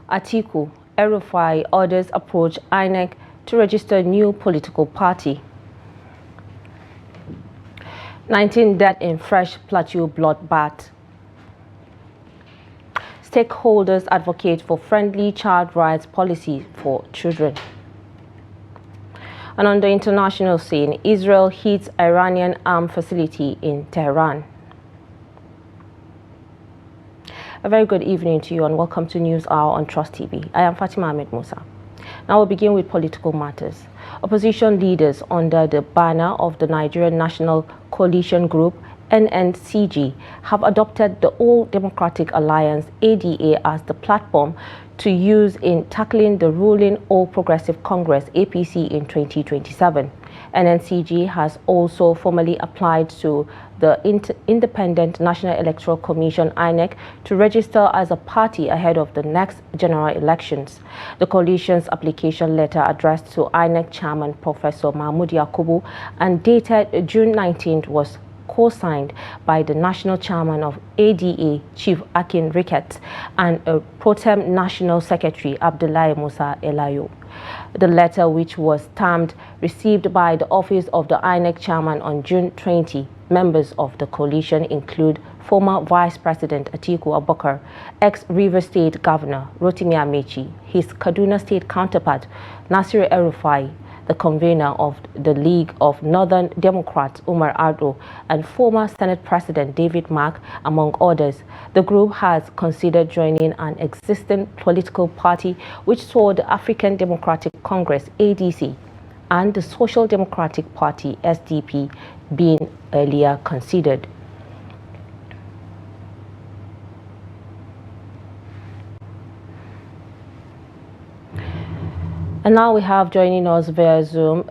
Atiku, El-Rufai orders approach INEC to register new political party. 19 dead in fresh Plateau bloodbath. Stakeholders advocate for friendly child rights policy for children. And on the international scene, Israel hits Iranian armed facility in Tehran. A very good evening to you and welcome to News Hour on Trust TV. I am Fatima Ahmed Musa. Now we'll begin with political matters. Opposition leaders under the banner of the Nigerian National Coalition Group, NNCG, have adopted the All Democratic Alliance, ADA, as the platform to use in tackling the ruling All Progressive Congress, APC, in 2027. NNCG has also formally applied to the Independent National Electoral Commission, INEC, to register as a party ahead of the next general elections. The coalition's application letter addressed to INEC Chairman Professor Mahmoud Yakubu and dated June 19th was co-signed by the National Chairman of ADA, Chief Akin Ricketts, and a pro-tem National Secretary, Abdullahi Musa Elayo. The letter, which was stamped, received by the office of the INEC Chairman on June 20. Members of the coalition include former Vice President Atiku Abubakar, ex-Rivers State Governor Rotimi Amechi, his Kaduna State counterpart Nasir El-Rufai, the convener of the League of Northern Democrats, Umar Ardo, and former Senate President David Mark, among others. The group has considered joining an existing political party which saw the African Democratic Congress, ADC, and the Social Democratic Party, SDP, being earlier considered. And now we have joining us via Zoom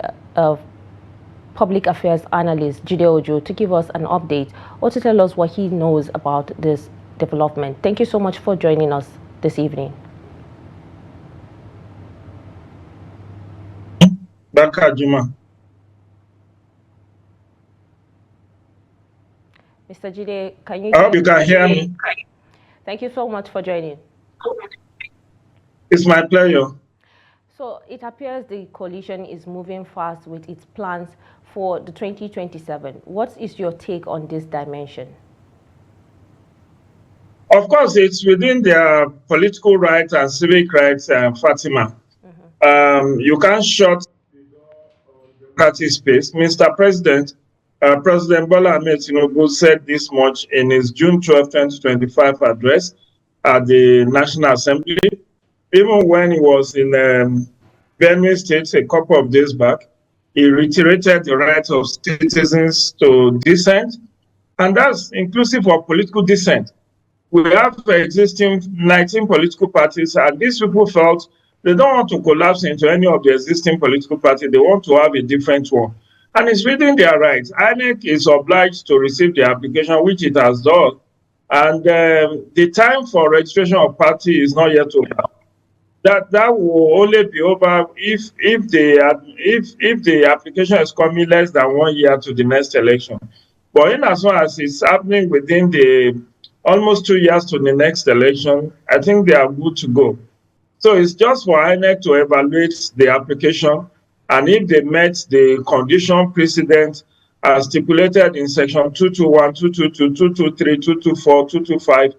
public affairs analyst Jide Ojo to give us an update or to tell us what he knows about this development. Thank you so much for joining us this evening. Baka Juma. Mr. Jide, can you I hope you can hear me. Thank you so much for joining. It's my pleasure. So it appears the coalition is moving fast with its plans for the 2027. What is your take on this dimension? Of course, it's within their political rights and civic rights, Fatima. You can't shut the door on democratic space. Mr. President, President Bola Ahmed Tinubu said this much in his June 12, 2025 address at the National Assembly. Even when he was in Benue State a couple of days back, he reiterated the right of citizens to dissent, and that's inclusive of political dissent. We have existing 19 political parties, and these people felt they don't want to collapse into any of the existing political parties. They want to have a different one. And it's within their rights. INEC is obliged to receive the application, which it has done. And the time for registration of party is not yet over. That will only be over if the application is coming less than 1 year to the next election. But in as long as it's happening within the almost 2 years to the next election, I think they are good to go. So it's just for INEC to evaluate the application, and if they met the condition precedent as stipulated in section 221, 222, 223, 224, 225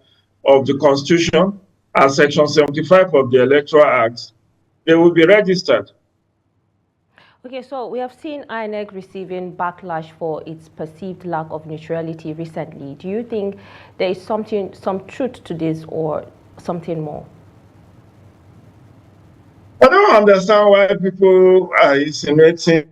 of the Constitution, and Section 75 of the Electoral Act, they will be registered. Okay, so we have seen INEC receiving backlash for its perceived lack of neutrality recently. Do you think there is some truth to this or something more? I don't understand why people are insinuating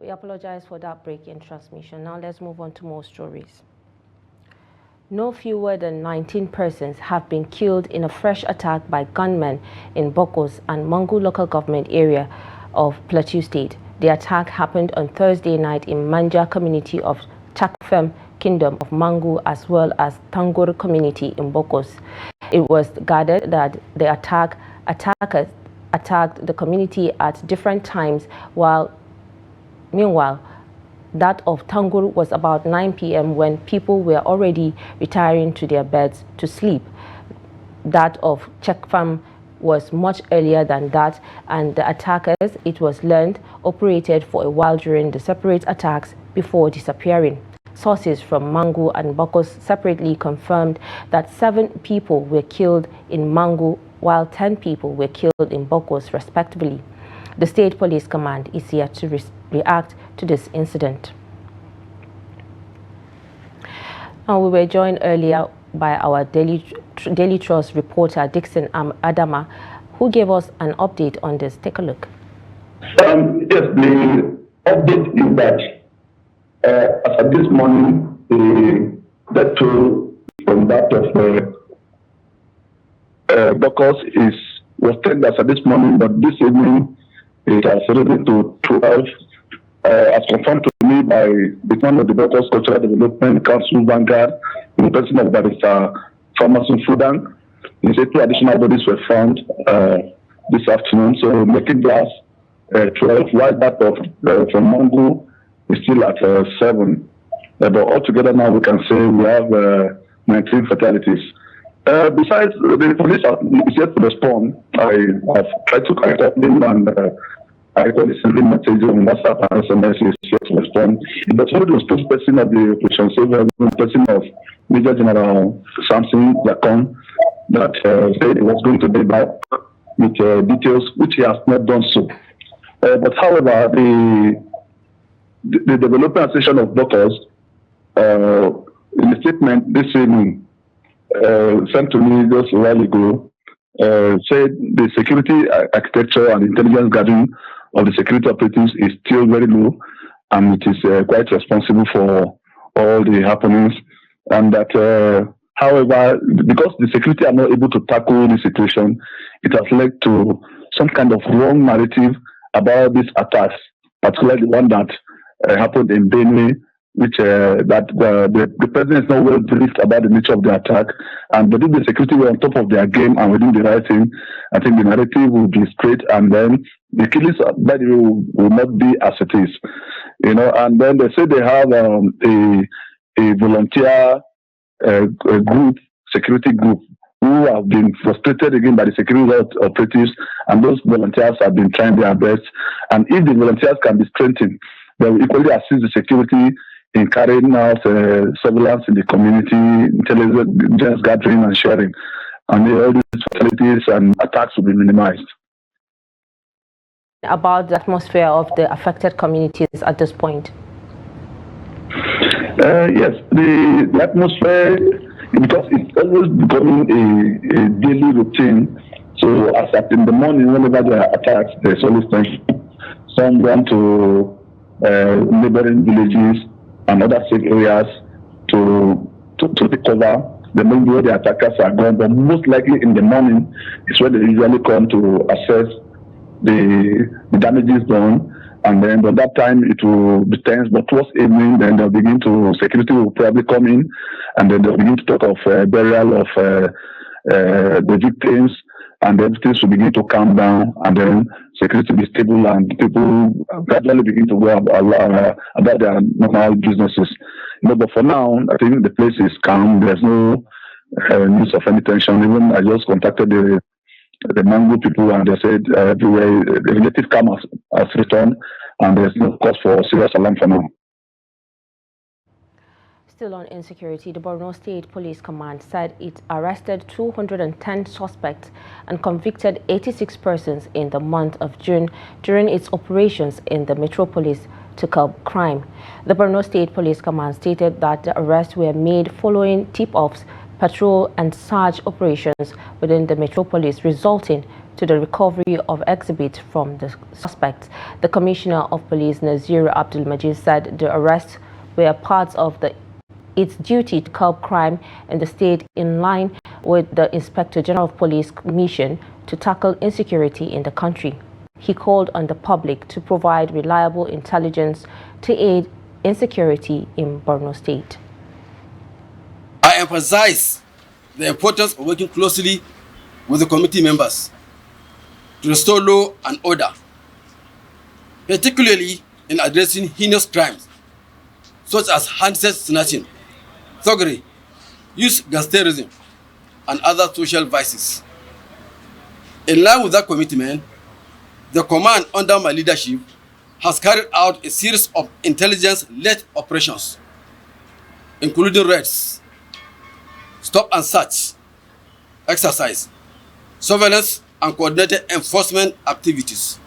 We apologize for that break in transmission. Now let's move on to more stories. No fewer than 19 persons have been killed in a fresh attack by gunmen in Bokos and Mangu local government area of Plateau State. The attack happened on Thursday night in Manja community of Chakfem Kingdom of Mangu as well as Tangur community in Bokos. It was gathered that the attackers attacked the community at different times, meanwhile, that of Tangur was about 9 p.m. when people were already retiring to their beds to sleep. That of Chekfam was much earlier than that, and the attackers, it was learned, operated for a while during the separate attacks before disappearing. Sources from Mangu and Bokos separately confirmed that 7 people were killed in Mangu while 10 people were killed in Bokos respectively. The State Police Command is yet to react to this incident. Now, we were joined earlier by our Daily Trust reporter Dixon Adama, who gave us an update on this. Take a look. Yes, the update is that as of this morning, the toll from that of Bokos was 10 as of this morning, but this evening it has risen to 12, as confirmed to me by the one of the Bokos Cultural Development Council Vanguard, in the person of Barrister Pharmacy Fudan. He said 2 additional bodies were found this afternoon, so making glass 12, while that of from Mangu is still at 7. But altogether now we can say we have 19 fatalities. Besides, the police is yet to respond. I have tried to contact them, and I got a sending message on WhatsApp and SMS is yet to respond. But somebody was spokesperson of the operation, so the person of Major General Samson Yakon that said he was going to be back with details, which he has not done so. But however, the development association of doctors, in a statement this evening, sent to me just a while ago, said the security architecture and intelligence gathering of the security operatives is still very low, and it is quite responsible for all the happenings. And that, however, because the security are not able to tackle the situation, it has led to some kind of wrong narrative about these attacks, particularly the one that happened in Benue, which that the president is not well briefed about the nature of the attack, and but if the security were on top of their game and within the right thing, I think the narrative will be straight, and then the killings by the way will not be as it is, you know. And then they say they have a volunteer group, security group, who have been frustrated again by the security operatives, and those volunteers have been trying their best. And if the volunteers can be strengthened, they will equally assist the security in carrying out surveillance in the community, intelligence gathering and sharing, and all these fatalities and attacks will be minimized. About the atmosphere of the affected communities at this point? Yes, the atmosphere, because it's always becoming a daily routine. So as at in the morning, whenever there are attacks, there's always tension. Some run to neighboring villages and other safe areas to recover. The main where the attackers are gone, but most likely in the morning is where they usually come to assess the damages done. And then by that time it will be tense, but towards evening, then they'll begin to, security will probably come in, and then they'll begin to talk of burial of the victims, and then things will begin to calm down, and then security will be stable, and people gradually begin to go about their normal businesses. You know, but for now, I think the place is calm. There's no news of any tension. Even I just contacted the Mango people, and they said everywhere the relative calm has returned, and there's no cause for serious alarm for now. Still on insecurity, the Borno State Police Command said it arrested 210 suspects and convicted 86 persons in the month of June during its operations in the metropolis to curb crime. The Borno State Police Command stated that the arrests were made following tip-offs, patrol and search operations within the metropolis, resulting to the recovery of exhibits from the suspects. The Commissioner of Police, Nazir Abdul Majid, said the arrests were parts of its duty to curb crime in the state, in line with the Inspector General of Police mission to tackle insecurity in the country. He called on the public to provide reliable intelligence to aid insecurity in Borno State. I emphasize the importance of working closely with the committee members to restore law and order, particularly in addressing heinous crimes such as handset snatching, thuggery, youth gangsterism, and other social vices. In line with that commitment, the command under my leadership has carried out a series of intelligence-led operations, including raids, stop and search, exercise, surveillance, and coordinated enforcement activities.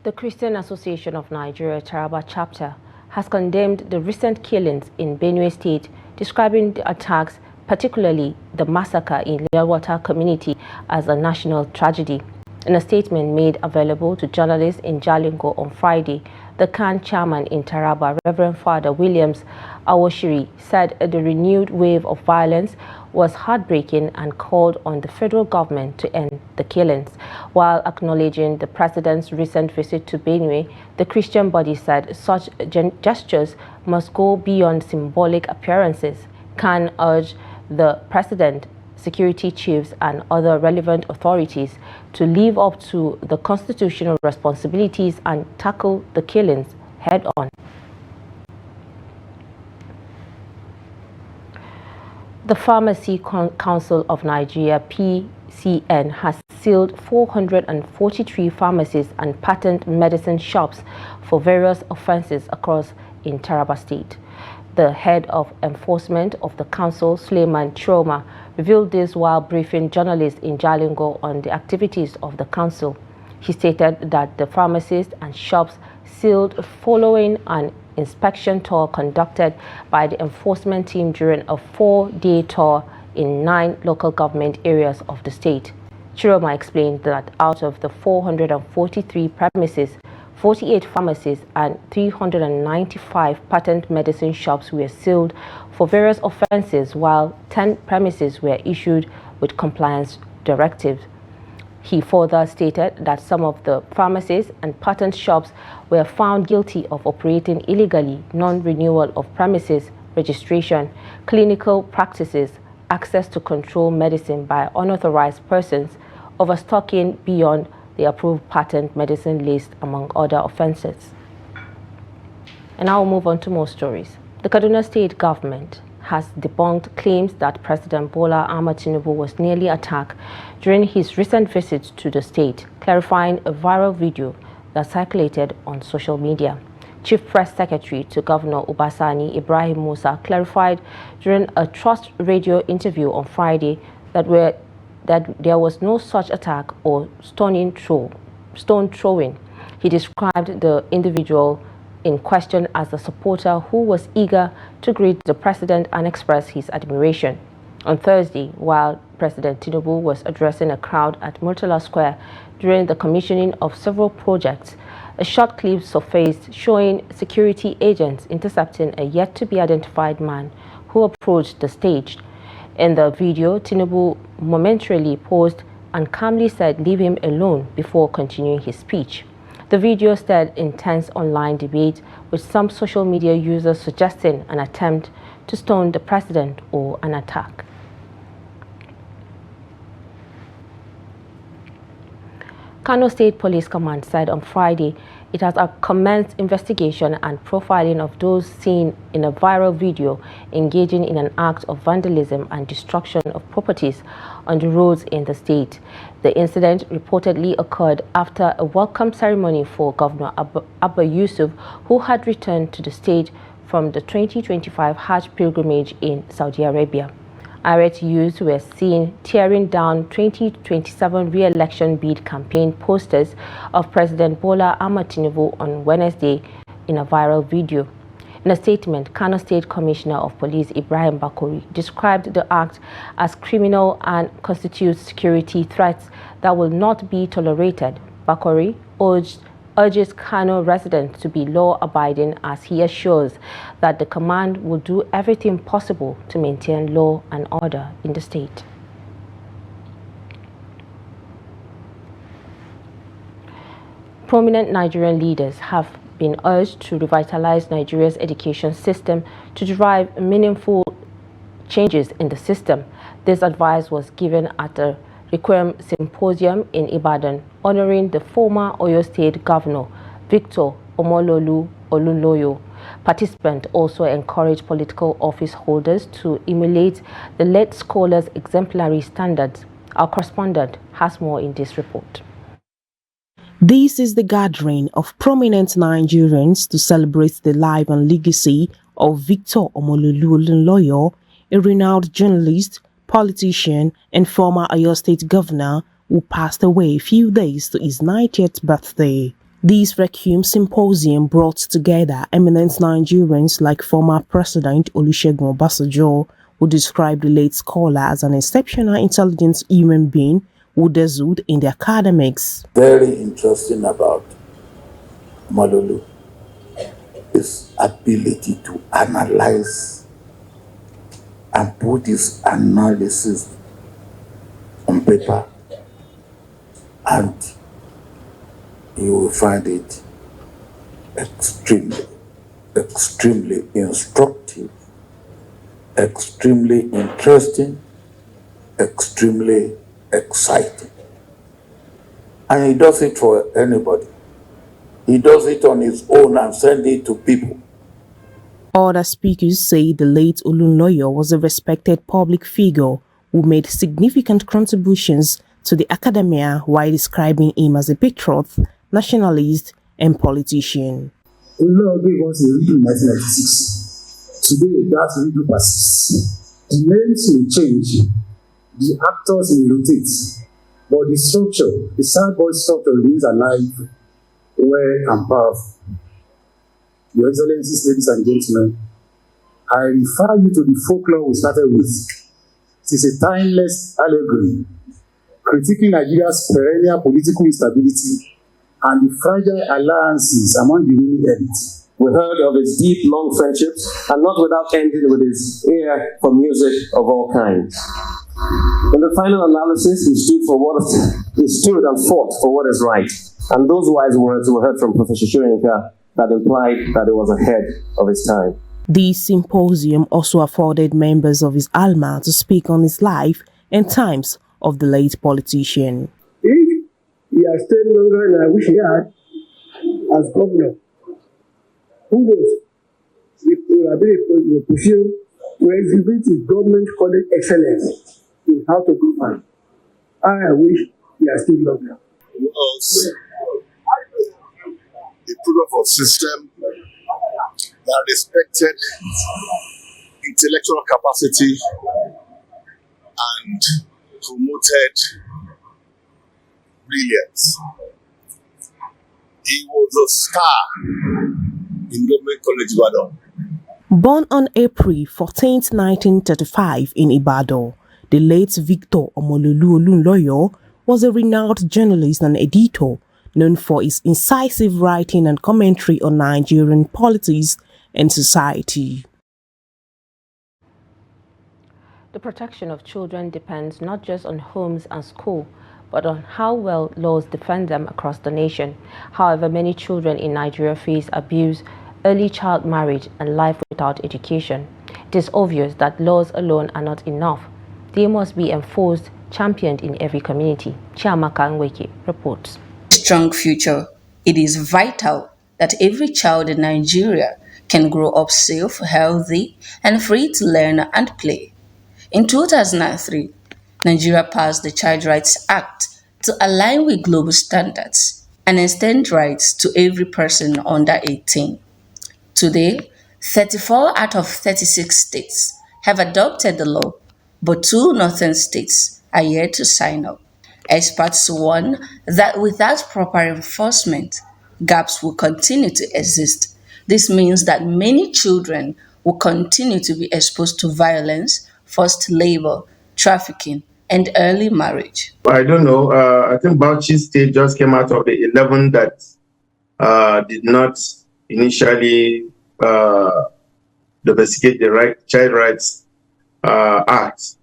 The Christian Association of Nigeria Taraba chapter has condemned the recent killings in Benue State, describing the attacks, particularly the massacre in Learwater community, as a national tragedy. In a statement made available to journalists in Jalingo on Friday, the CAN chairman in Taraba, Reverend Father Williams Awoshiri, said the renewed wave of violence was heartbreaking and called on the federal government to end the killings. While acknowledging the president's recent visit to Benue, the Christian body said such gestures must go beyond symbolic appearances. CAN urged the president, security chiefs and other relevant authorities to live up to the constitutional responsibilities and tackle the killings head-on. The Pharmacy Council of Nigeria, PCN, has sealed 443 pharmacies and patent medicine shops for various offences across in Taraba State. The head of enforcement of the council, Suleiman Chiroma, revealed this while briefing journalists in Jalingo on the activities of the council. He stated that the pharmacies and shops sealed following an inspection tour conducted by the enforcement team during a 4-day tour in 9 local government areas of the state. Chiroma explained that out of the 443 premises, 48 pharmacies and 395 patent medicine shops were sealed for various offences, while 10 premises were issued with compliance directives. He further stated that some of the pharmacies and patent shops were found guilty of operating illegally, non-renewal of premises registration, clinical practices, access to control medicine by unauthorized persons, overstocking beyond the approved patent medicine list, among other offences. And now we'll move on to more stories. The Kaduna State government has debunked claims that President Bola Ahmed Tinubu was nearly attacked during his recent visit to the state, clarifying a viral video that circulated on social media. Chief Press Secretary to Governor Obasani, Ibrahim Musa, clarified during a Trust Radio interview on Friday that there was no such attack or stone throwing. He described the individual in question as a supporter who was eager to greet the president and express his admiration. On Thursday, while President Tinubu was addressing a crowd at Murtala Square during the commissioning of several projects, a short clip surfaced showing security agents intercepting a yet-to-be-identified man who approached the stage. In the video, Tinubu momentarily paused and calmly said, "Leave him alone," before continuing his speech. The video stirred intense online debate, with some social media users suggesting an attempt to stone the president or an attack. Kano State Police Command said on Friday it has commenced investigation and profiling of those seen in a viral video engaging in an act of vandalism and destruction of properties on the roads in the state. The incident reportedly occurred after a welcome ceremony for Governor Abba Yusuf, who had returned to the state from the 2025 Hajj pilgrimage in Saudi Arabia. Irate youths were seen tearing down 2027 re-election bid campaign posters of President Bola Ahmed Tinubu on Wednesday in a viral video. In a statement, Kano State Commissioner of Police Ibrahim Bakori described the act as criminal and constitutes security threats that will not be tolerated. Bakori urges Kano residents to be law-abiding, as he assures that the command will do everything possible to maintain law and order in the state. Prominent Nigerian leaders have been urged to revitalize Nigeria's education system to drive meaningful changes in the system. This advice was given at a Requiem Symposium in Ibadan, honoring the former Oyo State Governor, Victor Omololu Olunloyo. Participants also encouraged political office holders to emulate the late scholar's exemplary standards. Our correspondent has more in this report. This is the gathering of prominent Nigerians to celebrate the life and legacy of Victor Omololu Olunloyo, a renowned journalist, politician, and former Oyo State Governor who passed away a few days to his 90th birthday. This Requiem Symposium brought together eminent Nigerians like former President Olusegun Obasanjo, who described the late scholar as an exceptional intelligent human being who excelled in the academics. Very interesting about Malolu is ability to analyze and put his analysis on paper, and you will find it extremely instructive, extremely interesting, extremely exciting. And he does it for anybody. He does it on his own and send it to people. Other speakers say the late Olunloyo was a respected public figure who made significant contributions to the academia while describing him as a patriot, nationalist, and politician. Olunloyo gave us a read in 1996. Today, that read persists. The names may change, the actors may rotate, but the structure, the soundboard structure remains alive, well and powerful. Your Excellencies, ladies and gentlemen, I refer you to the folklore we started with. It is a timeless allegory, critiquing Nigeria's perennial political instability and the fragile alliances among the ruling elite. We heard of his deep, long friendships, and not without ending with his ear for music of all kinds. In the final analysis, he stood and fought for what is right. And those wise words were heard from Professor Shoyinka that implied that he was ahead of his time. This symposium also afforded members of his alma to speak on his life and times of the late politician. If he had stayed longer than I wish he had as governor, who knows if he would have been in a position to exhibit his government college excellence in how to govern. I wish he had stayed longer. Was a product of system that respected intellectual capacity and promoted brilliance. He was a star in Benue College, Ibadan. Born on April 14, 1935 in Ibadan, the late Victor Omololu Olunloyo was a renowned journalist and editor known for his incisive writing and commentary on Nigerian politics and society. The protection of children depends not just on homes and schools, but on how well laws defend them across the nation. However, many children in Nigeria face abuse, early child marriage, and life without education. It is obvious that laws alone are not enough. They must be enforced, championed in every community. Chiamaka Nweke reports. Strong future. It is vital that every child in Nigeria can grow up safe, healthy, and free to learn and play. In 2003, Nigeria passed the Child Rights Act to align with global standards and extend rights to every person under 18. Today, 34 out of 36 states have adopted the law, but 2 northern states are yet to sign up. Experts warn that without proper enforcement, gaps will continue to exist. This means that many children will continue to be exposed to violence, forced labor, trafficking, and early marriage. I don't know. I think Bauchi State just came out of the 11 that did not initially domesticate the Child Rights Act,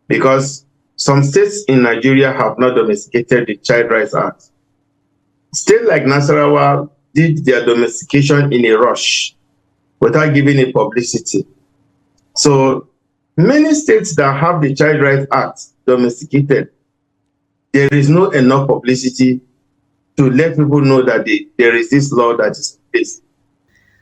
because some states in Nigeria have not domesticated the Child Rights Act. States like Nasarawa did their domestication in a rush without giving it publicity. So many states that have the Child Rights Act domesticated there is not enough publicity to let people know that there is this law that is in place.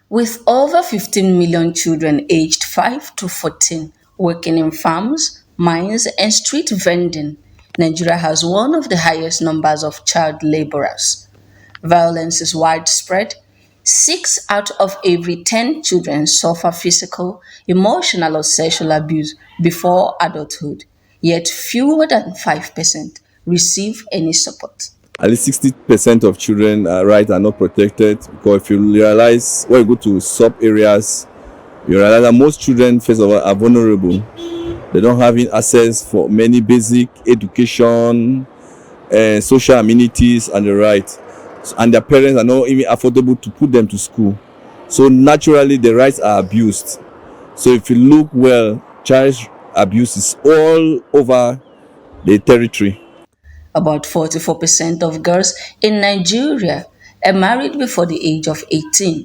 With over 15 million children aged 5 to 14 working in farms, mines, and street vending, Nigeria has one of the highest numbers of child laborers. Violence is widespread. 6 out of every 10 children suffer physical, emotional, or sexual abuse before adulthood, yet fewer than 5% receive any support. At least 60% of children rights are not protected, because if you realize when you go to sub areas, you realize that most children first of all are vulnerable. They don't have access for many basic education, social amenities and the right, and their parents are not even affordable to put them to school. So naturally the rights are abused. So if you look well, child abuse is all over the territory. About 44% of girls in Nigeria are married before the age of 18.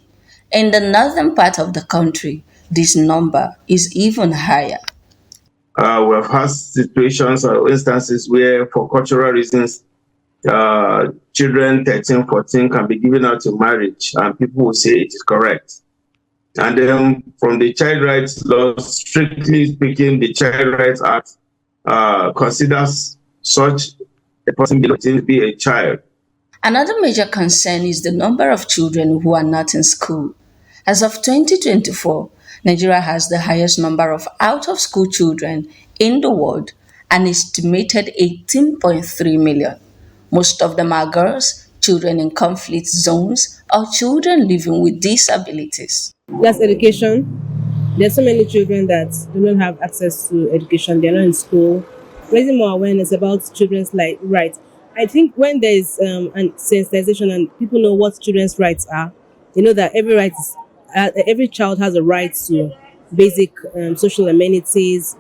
In the northern part of the country, this number is even higher. We have had situations or instances where, for cultural reasons, children 13, 14 can be given out to marriage, and people will say it is correct. And then from the child rights law, strictly speaking, the Child Rights Act considers such a person to be a child. Another major concern is the number of children who are not in school. As of 2024, Nigeria has the highest number of out-of-school children in the world, an estimated 18.3 million. Most of them are girls, children in conflict zones, or children living with disabilities. That's education. There's so many children that do not have access to education. They're not in school. Raising more awareness about children's rights. I think when there is sensitization and people know what children's rights are, they know that every child has a right to basic social amenities,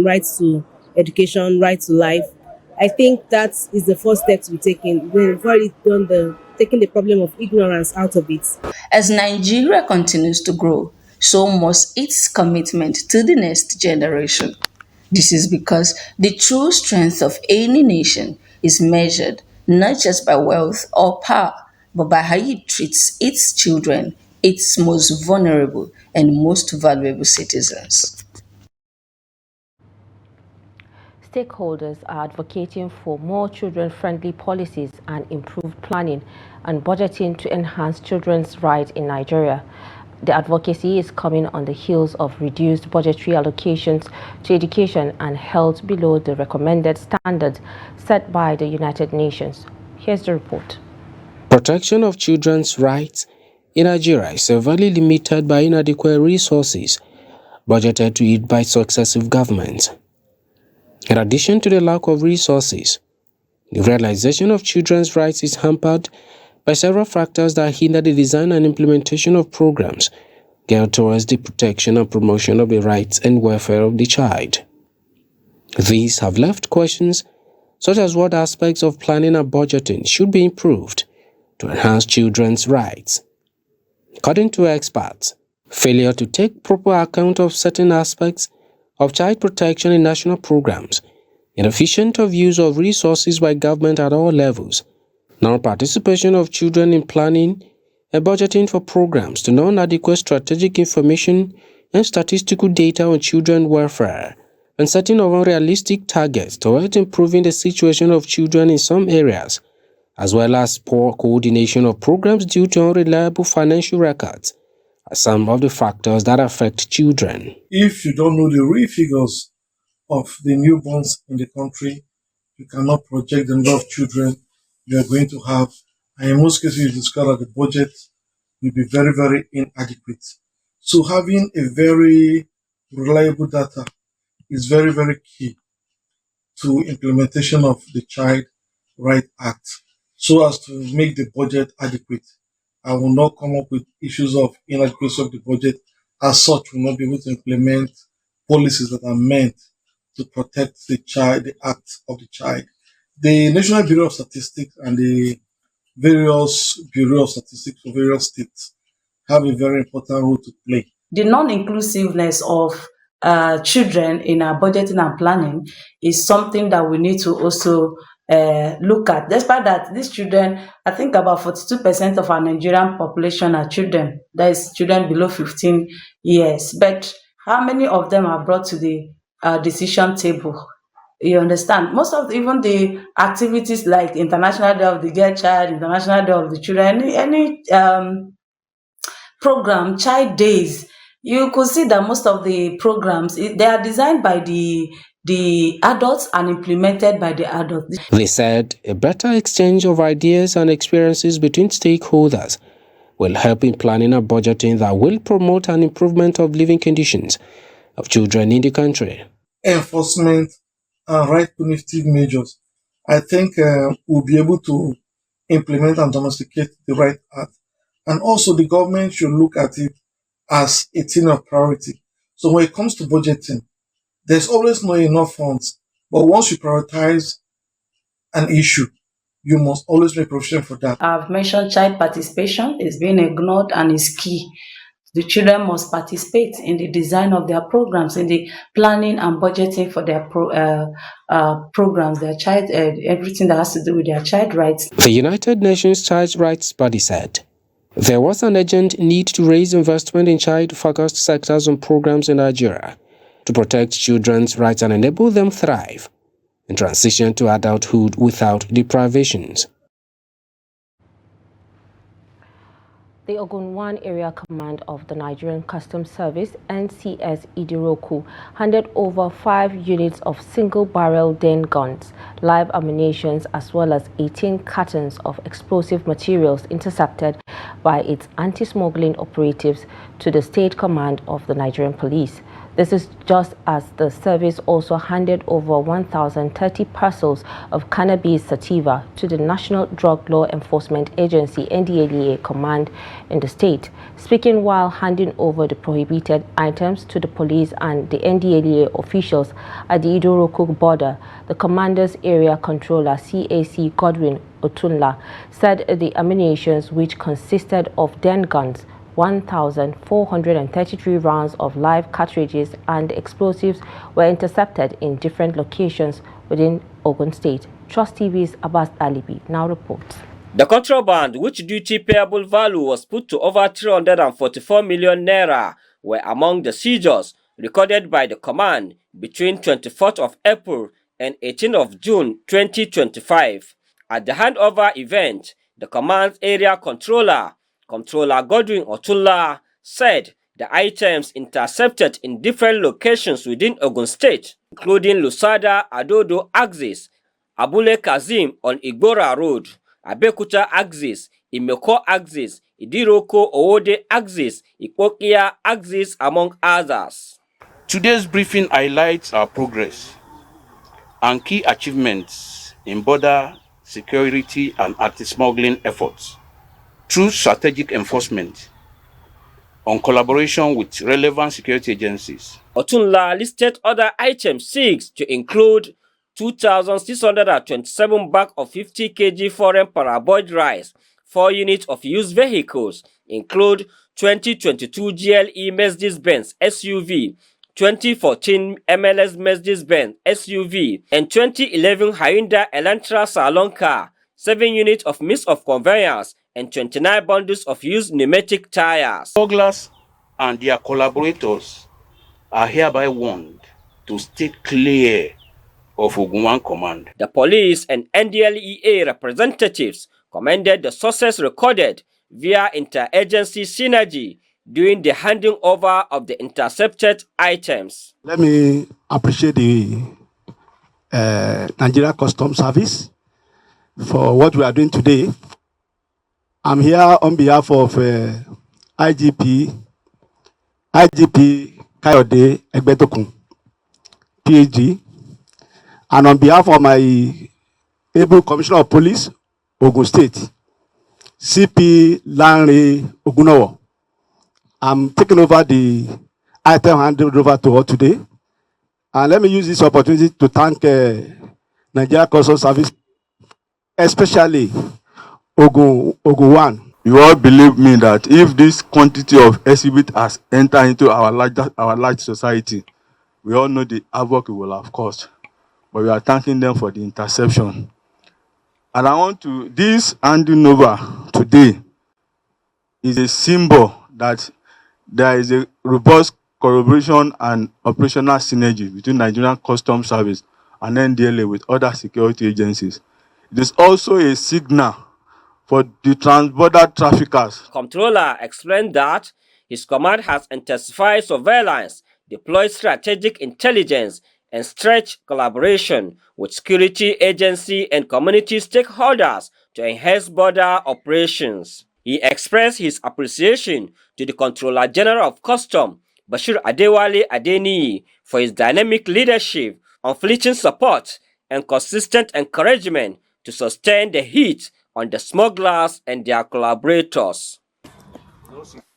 rights to education, right to life. I think that is the first step to be taken. We've already done taking the problem of ignorance out of it. As Nigeria continues to grow, so must its commitment to the next generation. This is because the true strength of any nation is measured not just by wealth or power, but by how it treats its children, its most vulnerable and most valuable citizens. Stakeholders are advocating for more children-friendly policies and improved planning and budgeting to enhance children's rights in Nigeria. The advocacy is coming on the heels of reduced budgetary allocations to education and health below the recommended standards set by the United Nations. Here's the report. Protection of children's rights in Nigeria is severely limited by inadequate resources budgeted to it by successive governments. In addition to the lack of resources, the realization of children's rights is hampered by several factors that hinder the design and implementation of programs geared towards the protection and promotion of the rights and welfare of the child. These have left questions such as what aspects of planning and budgeting should be improved to enhance children's rights. According to experts, failure to take proper account of certain aspects of child protection in national programs, inefficient of use of resources by government at all levels, non-participation of children in planning and budgeting for programs, to non-adequate strategic information and statistical data on children welfare, and setting of unrealistic targets towards improving the situation of children in some areas, as well as poor coordination of programs due to unreliable financial records, are some of the factors that affect children. If you don't know the real figures of the newborns in the country, you cannot project the number of children you are going to have. And in most cases, you discover that the budget will be very, very inadequate. So having a very reliable data is very, very key to implementation of the Child Right Act, so as to make the budget adequate. I will not come up with issues of inadequacy of the budget. As such, we will not be able to implement policies that are meant to protect the child, the act of the child. The National Bureau of Statistics and the various Bureau of Statistics for various states have a very important role to play. The non-inclusiveness of children in our budgeting and planning is something that we need to also look at. Despite that, these children, I think about 42% of our Nigerian population are children. That is children below 15 years. But how many of them are brought to the decision table? You understand? Most of even the activities like International Day of the Girl Child, International Day of the Children, any program, child days, you could see that most of the programs they are designed by the adults and implemented by the adults. They said a better exchange of ideas and experiences between stakeholders will help in planning and budgeting that will promote an improvement of living conditions of children in the country. Enforcement and right punitive measures. I think we'll be able to implement and domesticate the right act. And also the government should look at it as a thing of priority. So when it comes to budgeting, there's always not enough funds. But once you prioritize an issue, you must always make provision for that. I've mentioned child participation is being ignored and is key. The children must participate in the design of their programs, in the planning and budgeting for their programs, their child, everything that has to do with their child rights. The United Nations Child Rights Body said there was an urgent need to raise investment in child-focused sectors and programs in Nigeria to protect children's rights and enable them thrive in transition to adulthood without deprivations. The Ogun 1 Area Command of the Nigerian Customs Service, NCS Idiroku, handed over 5 units of single-barrel den guns, live ammunition, as well as 18 cartons of explosive materials intercepted by its anti-smuggling operatives to the State Command of the Nigerian Police. This is just as the service also handed over 1,030 parcels of cannabis sativa to the National Drug Law Enforcement Agency NDLEA command in the state. Speaking while handing over the prohibited items to the police and the NDLEA officials at the Idoroko border, the commander's area controller CAC Godwin Otunla said the ammunition, which consisted of den guns, 1,433 rounds of live cartridges and explosives were intercepted in different locations within Ogun State. Trust TV's Abbas Alibi now reports. The contraband, which duty payable value was put to over 344 million naira, were among the seizures recorded by the command between 24th of April and 18th of June 2025. At the handover event, the command's area controller Godwin Otunla, said the items intercepted in different locations within Ogun State, including Lusada Adodo axis, Abule Kazim on Igbora Road, Abekuta axis, Imeko axis, Idiroko Owode axis, Ikokia axis, among others. Today's briefing highlights our progress and key achievements in border security and anti-smuggling efforts through strategic enforcement on collaboration with relevant security agencies. Otunla listed other items seized to include 2,627 bags of 50 kg foreign parboiled rice, 4 units of used vehicles, include 2022 GLE Mercedes-Benz SUV, 2014 MLS Mercedes-Benz SUV, and 2011 Hyundai Elantra Salon car, 7 units of means of conveyance, and 29 bundles of used pneumatic tires. Smugglers and their collaborators are hereby warned to stay clear of Ogun 1 Command. The police and NDLEA representatives commended the success recorded via interagency synergy during the handing over of the intercepted items. Let me appreciate the Nigeria Customs Service for what we are doing today. I'm here on behalf of IGP Kayode Egbetokun, PhD, and on behalf of my able Commissioner of Police, Ogun State, CP Lanre Ogunowo. I'm taking over the item handed over to her today. And let me use this opportunity to thank Nigeria Customs Service, especially Ogun 1. You all believe me that if this quantity of exhibit has entered into our large society, we all know the havoc it will have caused. But we are thanking them for the interception. And I want to, this handing over today is a symbol that there is a robust collaboration and operational synergy between Nigerian Customs Service and NDLA with other security agencies. It is also a signal for the transborder traffickers. Comptroller explained that his command has intensified surveillance, deployed strategic intelligence, and stretched collaboration with security agency and community stakeholders to enhance border operations. He expressed his appreciation to the Comptroller General of Customs, Bashir Adewale Adeniyi, for his dynamic leadership, unflinching support, and consistent encouragement to sustain the heat on the smugglers and their collaborators.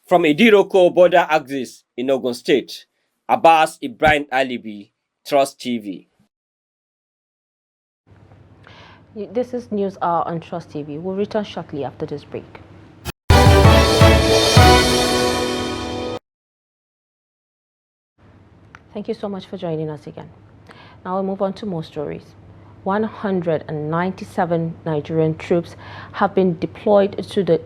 From Idiroko border axis in Ogun State, Abbas Ibrahim Alibi, Trust TV. This is News Hour on Trust TV. We'll return shortly after this break. Thank you so much for joining us again. Now we'll move on to more stories. 197 Nigerian troops have been deployed to the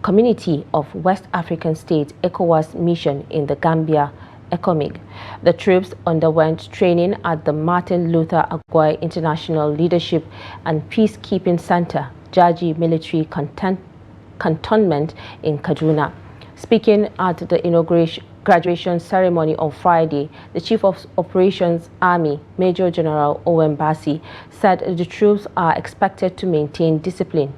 Community of West African States ECOWAS mission in the Gambia, ECOMIG. The troops underwent training at the Martin Luther Agwai International Leadership and Peacekeeping Center, Jaji Military Cantonment in Kaduna. Speaking at the graduation ceremony on Friday, the Chief of Operations Army, Major General Owen Bassi, said the troops are expected to maintain discipline,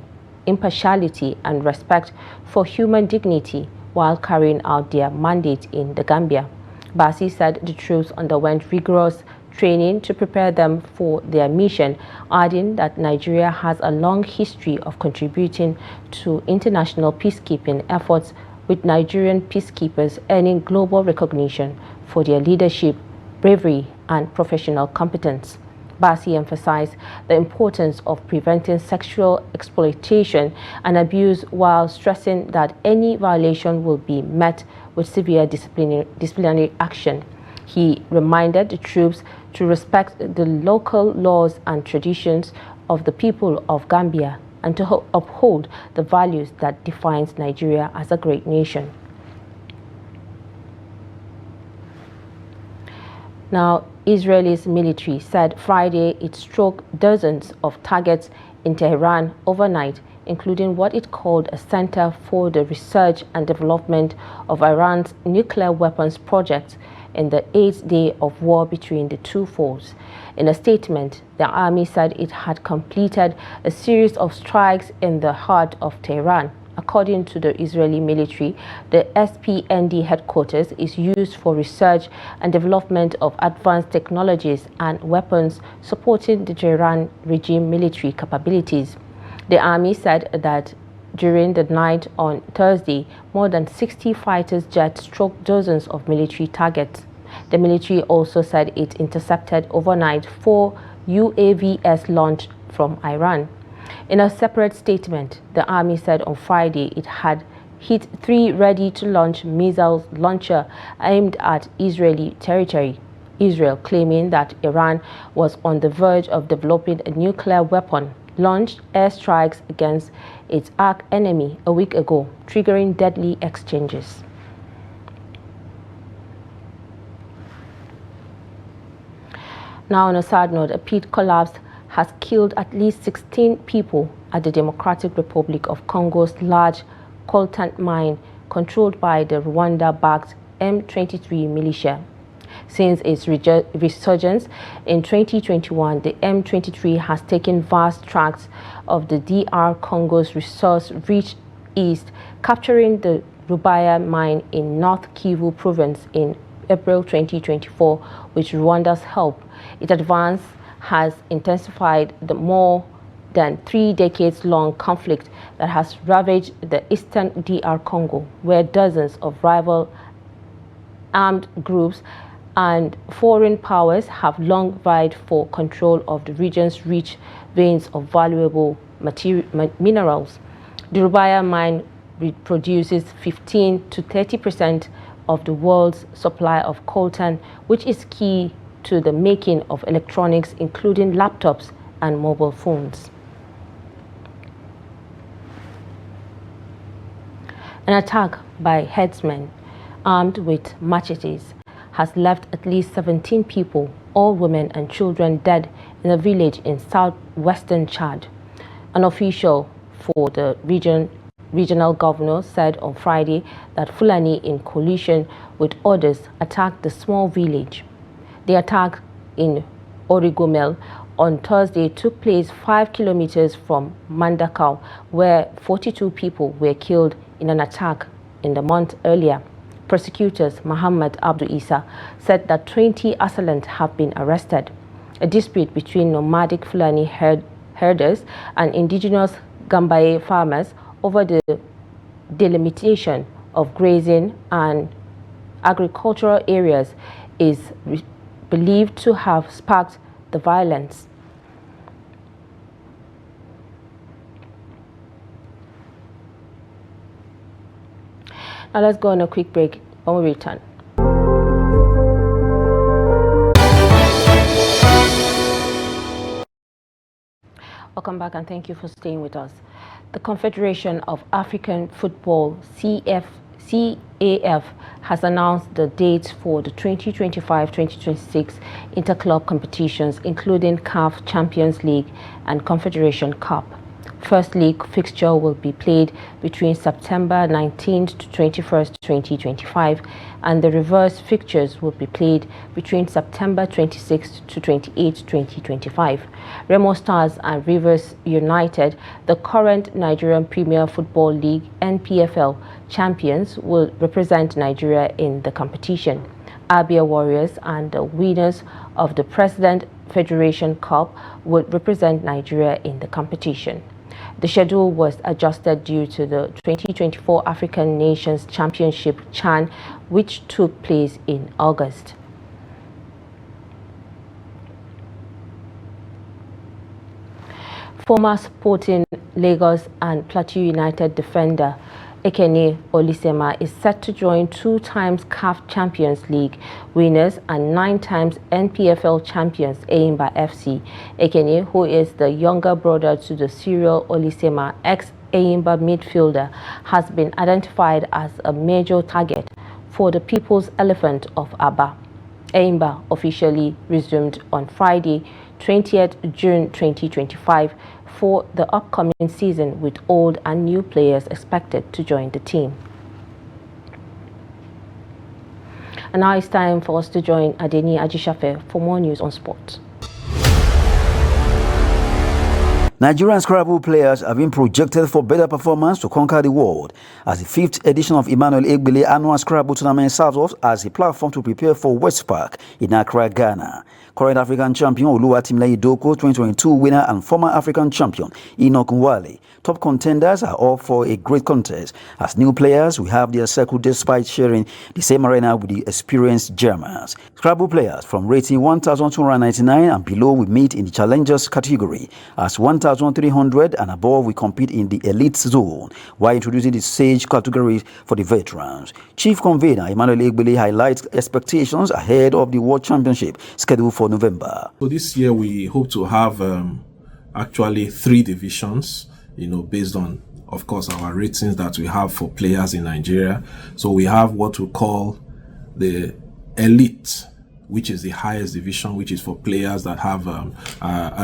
impartiality, and respect for human dignity while carrying out their mandate in the Gambia. Bassi said the troops underwent rigorous training to prepare them for their mission, adding that Nigeria has a long history of contributing to international peacekeeping efforts, with Nigerian peacekeepers earning global recognition for their leadership, bravery, and professional competence. Bassi emphasized the importance of preventing sexual exploitation and abuse while stressing that any violation will be met with severe disciplinary action. He reminded the troops to respect the local laws and traditions of the people of Gambia and to uphold the values that defines Nigeria as a great nation. Now, Israel's military said Friday it struck dozens of targets in Tehran overnight, including what it called a center for the research and development of Iran's nuclear weapons project in the 8th day of war between the two foes. In a statement, the army said it had completed a series of strikes in the heart of Tehran. According to the Israeli military, the SPND headquarters is used for research and development of advanced technologies and weapons supporting the Tehran regime military capabilities. The army said that during the night on Thursday, more than 60 fighters jets struck dozens of military targets. The military also said it intercepted overnight 4 UAVs launched from Iran. In a separate statement, the army said on Friday it had hit 3 ready-to-launch missile launchers aimed at Israeli territory. Israel, claiming that Iran was on the verge of developing a nuclear weapon, launched airstrikes against its arch enemy a week ago, triggering deadly exchanges. Now, on a sad note, a pit collapse has killed at least 16 people at the Democratic Republic of Congo's large coltan mine controlled by the Rwanda-backed M23 militia. Since its resurgence in 2021, the M23 has taken vast tracts of the DR Congo's resource-rich east, capturing the Rubaya mine in North Kivu province in April 2024 with Rwanda's help. Its advance has intensified the more than 3 decades-long conflict that has ravaged the eastern DR Congo, where dozens of rival armed groups and foreign powers have long vied for control of the region's rich veins of valuable minerals. The Rubaya mine produces 15 to 30% of the world's supply of coltan, which is key to the making of electronics, including laptops and mobile phones. An attack by herdsmen armed with machetes has left at least 17 people, all women and children, dead in a village in southwestern Chad. An official for the regional governor said on Friday that Fulani, in coalition with others, attacked the small village. The attack in Origomel on Thursday took place 5 kilometers from Mandakau, where 42 people were killed in an attack in the month earlier. Prosecutors Muhammad Abdu Isa said that 20 assailants have been arrested. A dispute between nomadic Fulani herders and indigenous Gambaye farmers over the delimitation of grazing and agricultural areas is believed to have sparked the violence. Now let's go on a quick break when we return. Welcome back and thank you for staying with us. The Confederation of African Football, CAF, has announced the dates for the 2025-2026 interclub competitions, including CAF Champions League and Confederation Cup. First league fixture will be played between September 19th to 21st, 2025, and the reverse fixtures will be played between September 26th to 28th, 2025. Remo Stars and Rivers United, the current Nigerian Premier Football League (NPFL) champions, will represent Nigeria in the competition. Abia Warriors and the winners of the President Federation Cup would represent Nigeria in the competition. The schedule was adjusted due to the 2024 African Nations Championship (CHAN), which took place in August. Former Sporting Lagos and Plateau United defender Ekene Olisema is set to join 2 times CAF Champions League winners and 9 times NPFL champions Enyimba FC. Ekene, who is the younger brother to the serial Olisema, ex-Enyimba midfielder, has been identified as a major target for the People's Elephant of Aba. Enyimba officially resumed on Friday, 20th June 2025, for the upcoming season, with old and new players expected to join the team. And now it's time for us to join Adeni Ajishafe for more news on sports. Nigerian Scrabble players have been projected for better performance to conquer the world as the 5th edition of Emmanuel Egbele Annual Scrabble Tournament serves off as a platform to prepare for West Park in Accra, Ghana. Current African champion Oluwatimilai Doko, 2022 winner, and former African champion Enoch Nwale. Top contenders are all for a great contest. As new players, we have their circle despite sharing the same arena with the experienced Germans. Scrabble players from rating 1,299 and below will meet in the challengers category, as 1,300 and above will compete in the elite zone, while introducing the sage category for the veterans. Chief convener Emmanuel Egbele highlights expectations ahead of the World Championship scheduled for November. So this year we hope to have actually 3 divisions, based on, of course, our ratings that we have for players in Nigeria. So we have what we call the elite, which is the highest division, which is for players that have a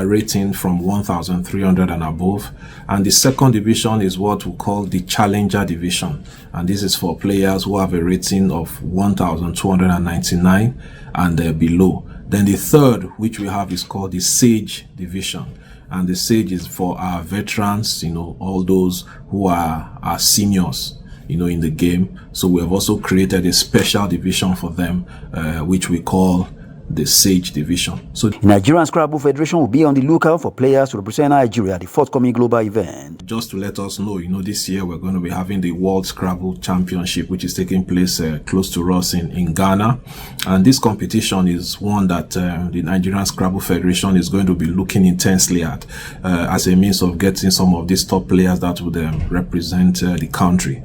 rating from 1,300 and above. And the second division is what we call the challenger division. And this is for players who have a rating of 1,299 and below. Then the third, which we have, is called the Sage division. And the Sage is for our veterans, all those who are our seniors, in the game. So we have also created a special division for them, which we call the Sage division. So the Nigerian Scrabble Federation will be on the lookout for players to represent Nigeria at the forthcoming global event. Just to let us know, this year we're going to be having the World Scrabble Championship, which is taking place close to us in Ghana. And this competition is one that the Nigerian Scrabble Federation is going to be looking intensely at as a means of getting some of these top players that would represent the country.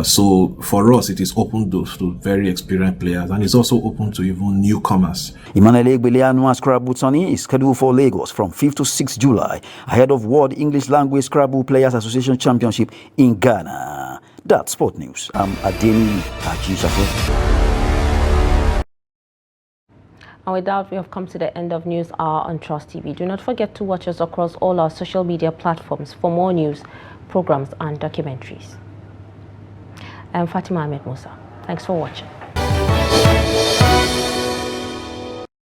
So for us, it is open to very experienced players, and it's also open to even newcomers players. Emmanuel Egbele annual Scrabble tourney is scheduled for Lagos from 5th to 6th July ahead of World English Language Scrabble Players Association Championship in Ghana. That's Sport News. I'm Adeni Ajisafo. And with that, we have come to the end of News Hour on Trust TV. Do not forget to watch us across all our social media platforms for more news, programs, and documentaries. I'm Fatima Ahmed Musa. Thanks for watching.